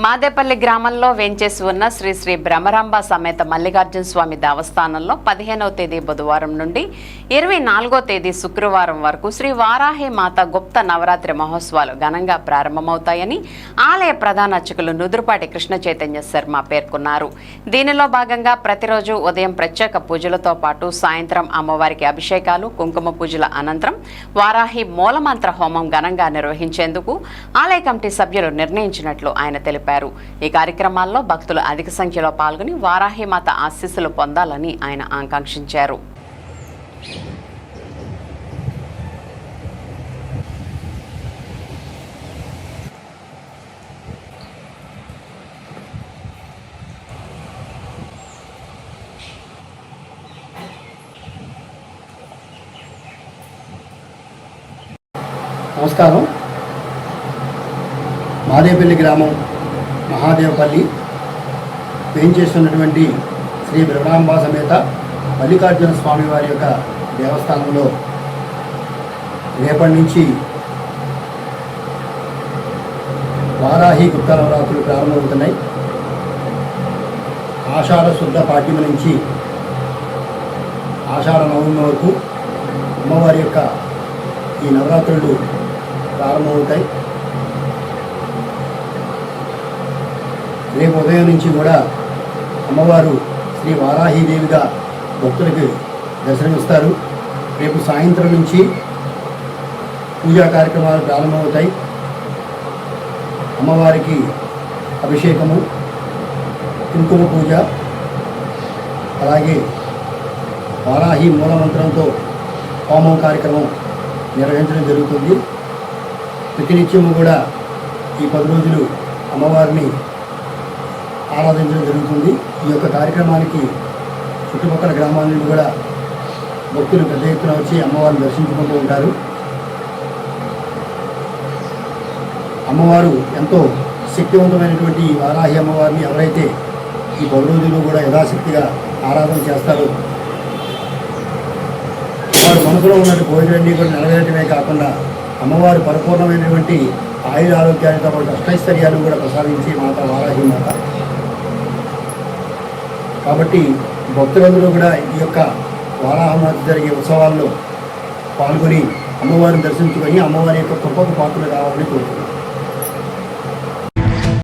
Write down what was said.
మాదేపల్లి గ్రామంలో వేంచేసి ఉన్న శ్రీ శ్రీ బ్రహ్మరాంబ సమేత మల్లికార్జున స్వామి దేవస్థానంలో 15వ తేదీ బుధవారం నుండి 24వ తేదీ శుక్రవారం వరకు శ్రీ వారాహి మాత గుప్త నవరాత్రి మహోత్సవాలు ఘనంగా ప్రారంభమవుతాయని ఆలయ ప్రధాన అర్చకులు నుదురుపాటి కృష్ణ చైతన్య శర్మ పేర్కొన్నారు. దీనిలో భాగంగా ప్రతిరోజు ఉదయం ప్రత్యేక పూజలతో పాటు సాయంత్రం అమ్మవారికి అభిషేకాలు, కుంకుమ పూజల అనంతరం వారాహి మూలమంత్ర హోమం ఘనంగా నిర్వహించేందుకు ఆలయ కమిటీ సభ్యులు నిర్ణయించినట్లు ఆయన తెలిపారు. ఈ కార్యక్రమాల్లో భక్తులు అధిక సంఖ్యలో పాల్గొని వారాహి మాత ఆశీస్సులు పొందాలని ఆయన ఆకాంక్షించారు. నమస్కారం. మాదేపల్లి గ్రామం మహాదేవపల్లి వేంచేస్తున్నటువంటి శ్రీ బ్రహ్మరాంబ సమేత మల్లికార్జున స్వామి వారి యొక్క దేవస్థానంలో రేపటి నుంచి వారాహి గుప్త నవరాత్రులు ప్రారంభమవుతున్నాయి. ఆషాఢ శుద్ధ పాఠ్యమ నుంచి ఆషాఢ నవమి వరకు అమ్మవారి యొక్క ఈ నవరాత్రులు ప్రారంభమవుతాయి. రేపు ఉదయం నుంచి కూడా అమ్మవారు శ్రీ వారాహీదేవిగా భక్తులకి దర్శనమిస్తారు. రేపు సాయంత్రం నుంచి పూజా కార్యక్రమాలు ప్రారంభమవుతాయి. అమ్మవారికి అభిషేకము, కుంకుమ పూజ, అలాగే వారాహి మూలమంత్రంతో హోమం కార్యక్రమం నిర్వహించడం జరుగుతుంది. ప్రతినిత్యము కూడా ఈ 10 రోజులు అమ్మవారిని ఆరాధించడం జరుగుతుంది. ఈ యొక్క కార్యక్రమానికి చుట్టుపక్కల గ్రామాల నుండి కూడా భక్తులు పెద్ద ఎత్తున వచ్చి అమ్మవారిని దర్శించుకుంటూ ఉంటారు. అమ్మవారు ఎంతో శక్తివంతమైనటువంటి ఈ వారాహి అమ్మవారిని ఎవరైతే ఈ 10 రోజులు కూడా యథాశక్తిగా ఆరాధన చేస్తారో వారు మనసులో ఉన్నటువంటి కోరికలన్నీ కూడా నెరవేరటమే కాకుండా అమ్మవారు పరిపూర్ణమైనటువంటి ఆయుర ఆరోగ్యాలతో పాటు అష్టైశ్వర్యాలు కూడా ప్రసాదించి మాత వారాహి మాత. కాబట్టి భక్తులందరూ కూడా ఈ యొక్క వారాహమాత జరిగే ఉత్సవాల్లో పాల్గొని అమ్మవారిని దర్శించుకొని అమ్మవారి యొక్క కృపకు పాత్రలు కావాలని కోరుతున్నారు.